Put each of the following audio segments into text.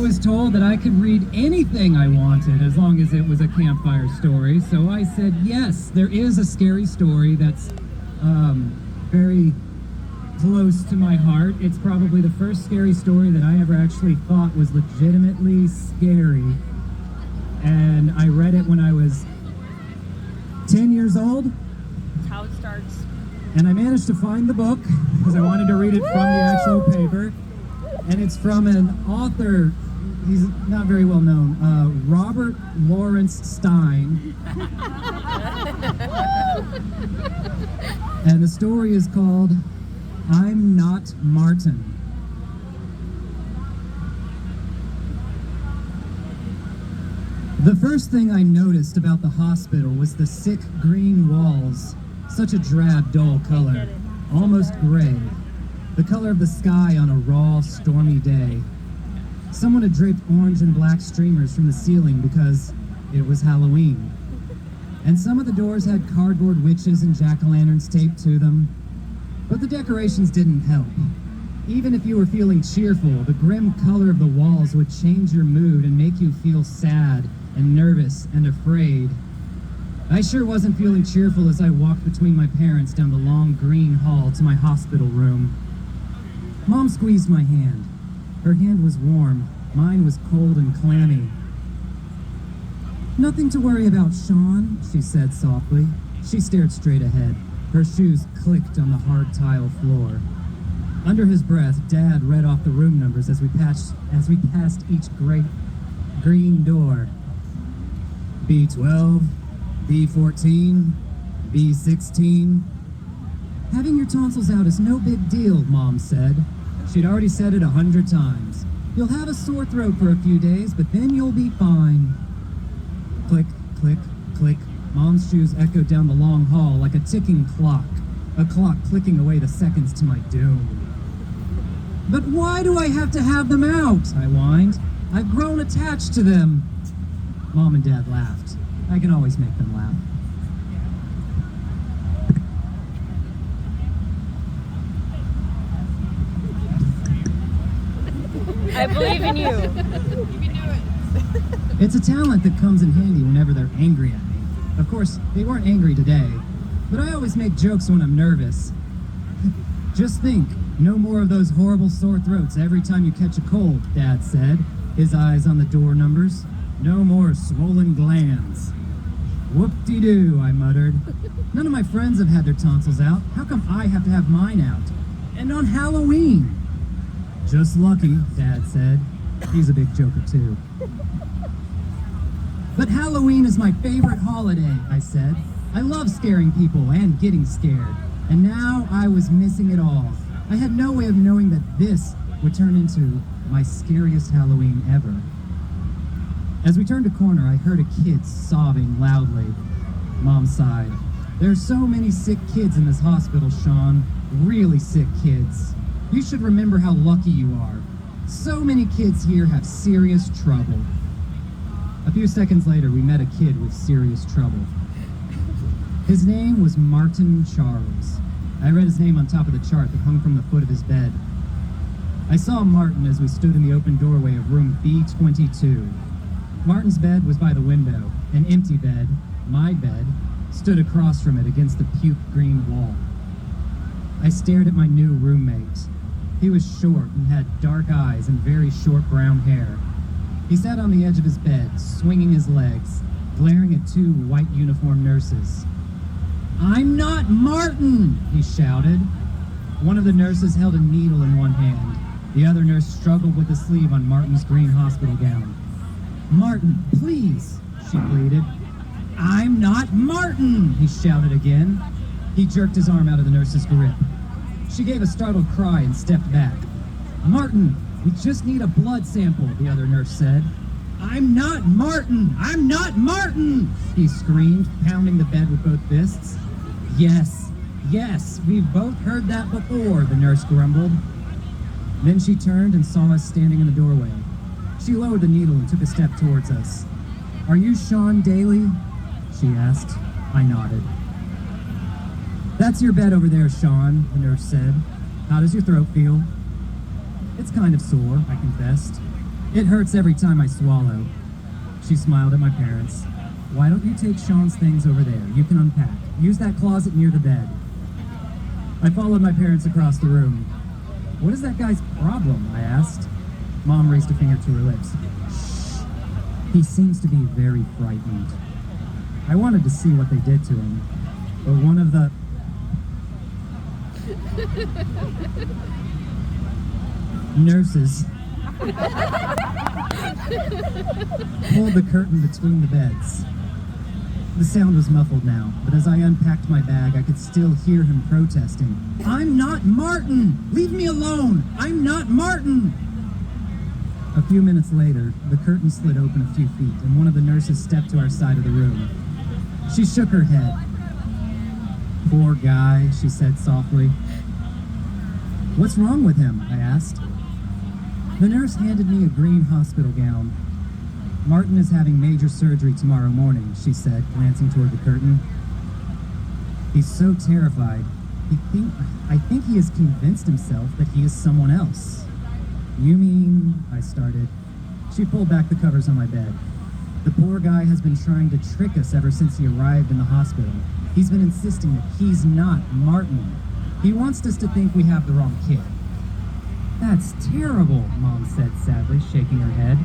was told that I could read anything I wanted as long as it was a campfire story, so I said, yes, there is a scary story that's very close to my heart. It's probably the first scary story that I ever actually thought was legitimately scary, and I read it when I was 10 years old. That's how it starts. And I managed to find the book because I wanted to read it from the actual paper. And it's from an author, he's not very well known, Robert Lawrence Stein. And the story is called I'm Not Martin. The first thing I noticed about the hospital was the sick green walls, such a drab, dull color, almost gray, the color of the sky on a raw, stormy day. Someone had draped orange and black streamers from the ceiling because it was Halloween. And some of the doors had cardboard witches and jack-o'-lanterns taped to them. But the decorations didn't help. Even if you were feeling cheerful, the grim color of the walls would change your mood and make you feel sad and nervous and afraid. I sure wasn't feeling cheerful as I walked between my parents down the long green hall to my hospital room. Mom squeezed my hand. Her hand was warm. Mine was cold and clammy. "Nothing to worry about, Sean," she said softly. She stared straight ahead. Her shoes clicked on the hard tile floor. Under his breath, Dad read off the room numbers as we passed each great green door. B12, B14, B16. "Having your tonsils out is no big deal," Mom said. She'd already said it 100 times. "You'll have a sore throat for a few days, but then you'll be fine." Click, click, click. Mom's shoes echoed down the long hall like a ticking clock, a clock clicking away the seconds to my doom. "But why do I have to have them out?" I whined. "I've grown attached to them." Mom and Dad laughed. I can always make them laugh. I believe in you. You can do it. It's a talent that comes in handy whenever they're angry at me. Of course, they weren't angry today, but I always make jokes when I'm nervous. "Just think, no more of those horrible sore throats every time you catch a cold," Dad said, his eyes on the door numbers. "No more swollen glands." "Whoop-de-doo," I muttered. "None of my friends have had their tonsils out. How come I have to have mine out? And on Halloween?" "Just lucky," Dad said. He's a big joker, too. "But Halloween is my favorite holiday," I said. "I love scaring people and getting scared. And now I was missing it all. I had no way of knowing that this would turn into my scariest Halloween ever." As we turned a corner, I heard a kid sobbing loudly. Mom sighed. "There are so many sick kids in this hospital, Sean. Really sick kids. You should remember how lucky you are. So many kids here have serious trouble." A few seconds later, we met a kid with serious trouble. His name was Martin Charles. I read his name on top of the chart that hung from the foot of his bed. I saw Martin as we stood in the open doorway of room B22. Martin's bed was by the window. An empty bed, my bed, stood across from it against the puke green wall. I stared at my new roommate. He was short and had dark eyes and very short brown hair. He sat on the edge of his bed, swinging his legs, glaring at two white uniformed nurses. "I'm not Martin!" he shouted. One of the nurses held a needle in one hand. The other nurse struggled with the sleeve on Martin's green hospital gown. "Martin, please," she pleaded. "I'm not Martin!" he shouted again. He jerked his arm out of the nurse's grip. She gave a startled cry and stepped back. "Martin, we just need a blood sample," the other nurse said. "I'm not Martin! I'm not Martin!" he screamed, pounding the bed with both fists. Yes, we've both heard that before," the nurse grumbled. Then she turned and saw us standing in the doorway. She lowered the needle and took a step towards us. "Are you Sean Daly?" she asked. I nodded. "That's your bed over there, Sean," the nurse said. "How does your throat feel?" "It's kind of sore," I confessed. It hurts every time I swallow. She smiled at my parents. Why don't you take Sean's things over there? You can unpack. Use that closet near the bed. I followed my parents across the room. What is that guy's problem? I asked. Mom raised a finger to her lips. Shh. He seems to be very frightened. I wanted to see what they did to him, but one of the... nurses pulled the curtain between the beds. The sound was muffled now, but as I unpacked my bag, I could still hear him protesting. I'm not Martin! Leave me alone! I'm not Martin! A few minutes later, the curtain slid open a few feet, and one of the nurses stepped to our side of the room. She shook her head. Poor guy, she said softly. What's wrong with him? I asked. The nurse handed me a green hospital gown. Martin is having major surgery tomorrow morning, she said, glancing toward the curtain. He's so terrified. I think he has convinced himself that he is someone else. You mean, I started. She pulled back the covers on my bed. The poor guy has been trying to trick us ever since he arrived in the hospital. He's been insisting that he's not Martin. He wants us to think we have the wrong kid. That's terrible, Mom said sadly, shaking her head.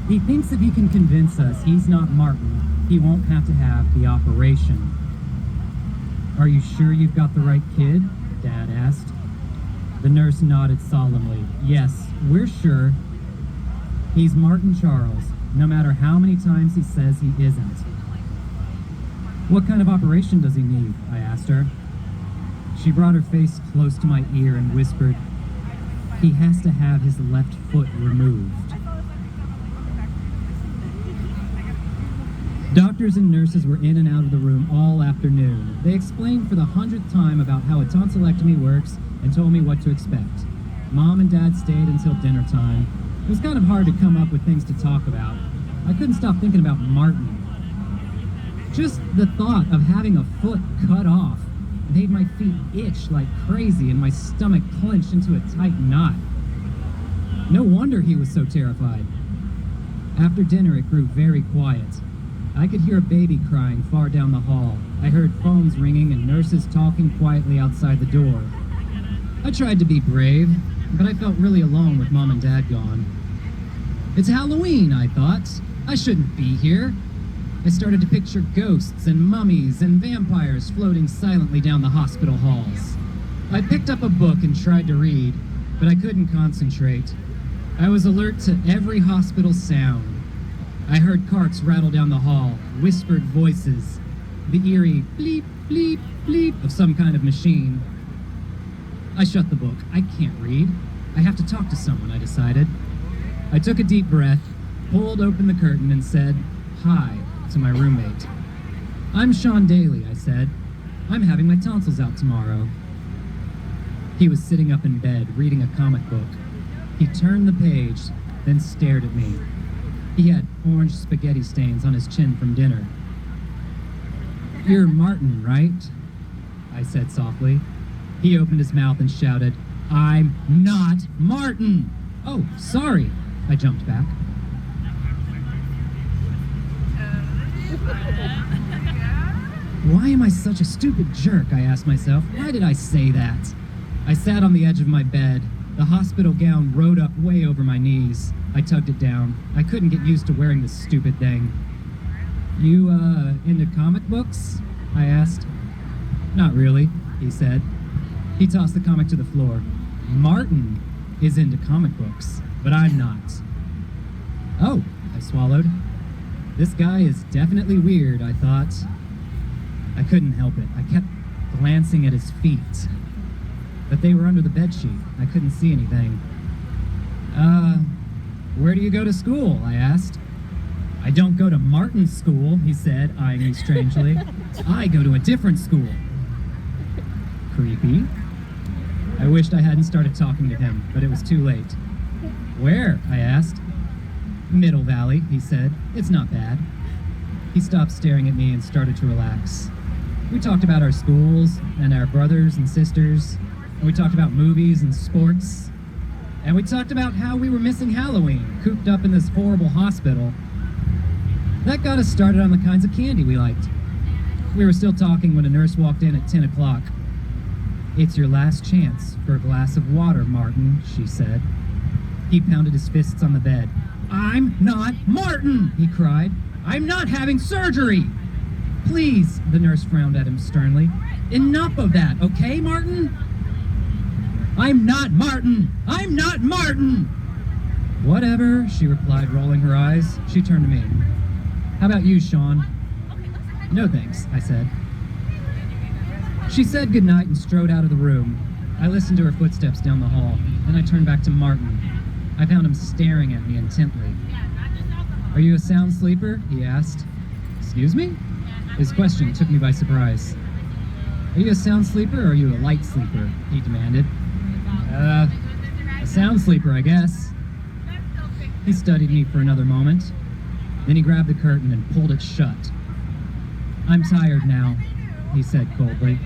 He thinks if he can convince us he's not Martin, he won't have to have the operation. Are you sure you've got the right kid? Dad asked. The nurse nodded solemnly. Yes, we're sure. He's Martin Charles, no matter how many times he says he isn't. What kind of operation does he need? I asked her. She brought her face close to my ear and whispered, he has to have his left foot removed. Doctors and nurses were in and out of the room all afternoon. They explained for the 100th time about how a tonsillectomy works and told me what to expect. Mom and Dad stayed until dinner time. It was kind of hard to come up with things to talk about. I couldn't stop thinking about Martin. Just the thought of having a foot cut off made my feet itch like crazy and my stomach clenched into a tight knot. No wonder he was so terrified. After dinner, it grew very quiet. I could hear a baby crying far down the hall. I heard phones ringing and nurses talking quietly outside the door. I tried to be brave, but I felt really alone with Mom and Dad gone. It's Halloween, I thought. I shouldn't be here. I started to picture ghosts and mummies and vampires floating silently down the hospital halls. I picked up a book and tried to read, but I couldn't concentrate. I was alert to every hospital sound. I heard carts rattle down the hall, whispered voices, the eerie bleep, bleep, bleep of some kind of machine. I shut the book. I can't read. I have to talk to someone, I decided. I took a deep breath, pulled open the curtain, and said, hi, to my roommate. I'm Sean Daly, I said. I'm having my tonsils out tomorrow. He was sitting up in bed, reading a comic book. He turned the page, then stared at me. He had orange spaghetti stains on his chin from dinner. You're Martin, right? I said softly. He opened his mouth and shouted, I'm not Martin! Oh, sorry. I jumped back. Why am I such a stupid jerk? I asked myself. Why did I say that? I sat on the edge of my bed. The hospital gown rode up way over my knees. I tugged it down. I couldn't get used to wearing this stupid thing. You, into comic books? I asked. Not really, he said. He tossed the comic to the floor. Martin is into comic books, but I'm not. Oh, I swallowed. This guy is definitely weird, I thought. I couldn't help it. I kept glancing at his feet. But they were under the bedsheet. I couldn't see anything. Where do you go to school? I asked. I don't go to Martin's school, he said, eyeing me strangely. I go to a different school. Creepy. I wished I hadn't started talking to him, but it was too late. Where? I asked. Middle Valley, he said. It's not bad. He stopped staring at me and started to relax. We talked about our schools and our brothers and sisters, and we talked about movies and sports. And we talked about how we were missing Halloween, cooped up in this horrible hospital. That got us started on the kinds of candy we liked. We were still talking when a nurse walked in at 10 o'clock. "It's your last chance for a glass of water, Martin," she said. He pounded his fists on the bed. "I'm not Martin!" he cried. "I'm not having surgery!" "Please," the nurse frowned at him sternly. "Enough of that, okay, Martin?" "I'm not Martin! I'm not Martin!" "Whatever," she replied, rolling her eyes. She turned to me. "How about you, Sean?" "No thanks," I said. She said goodnight and strode out of the room. I listened to her footsteps down the hall. Then I turned back to Martin. I found him staring at me intently. "Are you a sound sleeper?" he asked. "Excuse me?" His question took me by surprise. "Are you a sound sleeper or are you a light sleeper?" he demanded. A sound sleeper, I guess." He studied me for another moment. Then he grabbed the curtain and pulled it shut. "I'm tired now," he said coldly.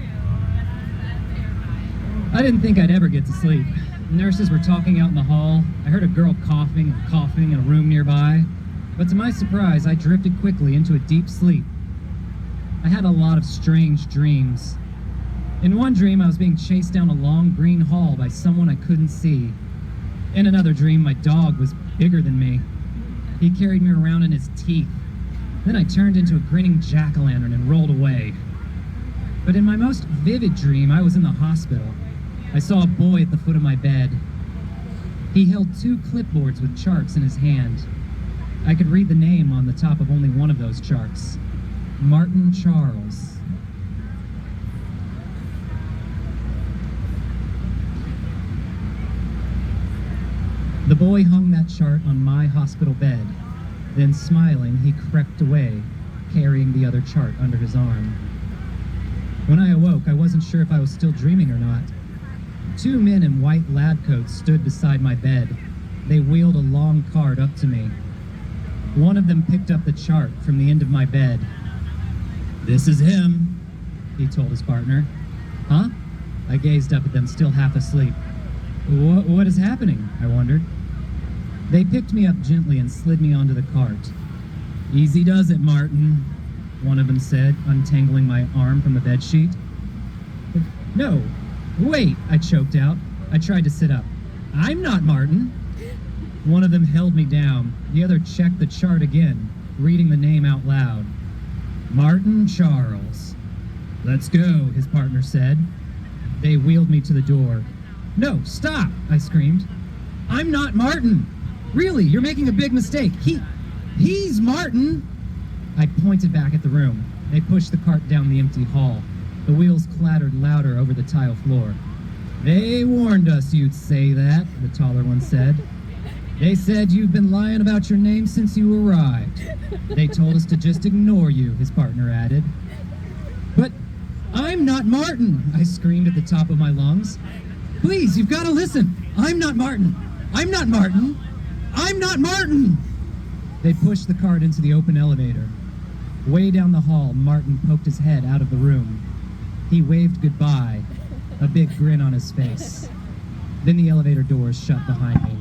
I didn't think I'd ever get to sleep. Nurses were talking out in the hall. I heard a girl coughing and coughing in a room nearby. But to my surprise, I drifted quickly into a deep sleep. I had a lot of strange dreams. In one dream, I was being chased down a long green hall by someone I couldn't see. In another dream, my dog was bigger than me. He carried me around in his teeth. Then I turned into a grinning jack-o'-lantern and rolled away. But in my most vivid dream, I was in the hospital. I saw a boy at the foot of my bed. He held 2 clipboards with charts in his hand. I could read the name on the top of only one of those charts. Martin Charles. The boy hung that chart on my hospital bed. Then, smiling, he crept away, carrying the other chart under his arm. When I awoke, I wasn't sure if I was still dreaming or not. 2 men in white lab coats stood beside my bed. They wheeled a long card up to me. One of them picked up the chart from the end of my bed. "This is him," he told his partner. "Huh?" I gazed up at them, still half asleep. What is happening?" I wondered. They picked me up gently and slid me onto the cart. "Easy does it, Martin," one of them said, untangling my arm from the bedsheet. "No, wait," I choked out. I tried to sit up. "I'm not Martin." One of them held me down. The other checked the chart again, reading the name out loud. "Martin Charles." "Let's go," his partner said. They wheeled me to the door. "No, stop," I screamed. "I'm not Martin. Really, you're making a big mistake. He's Martin." I pointed back at the room. They pushed the cart down the empty hall. The wheels clattered louder over the tile floor. "They warned us you'd say that," the taller one said. "They said you've been lying about your name since you arrived. They told us to just ignore you," his partner added. "But I'm not Martin," I screamed at the top of my lungs. "Please, you've got to listen. I'm not Martin. I'm not Martin. I'm not Martin." They pushed the cart into the open elevator. Way down the hall, Martin poked his head out of the room. He waved goodbye, a big grin on his face. Then the elevator doors shut behind me.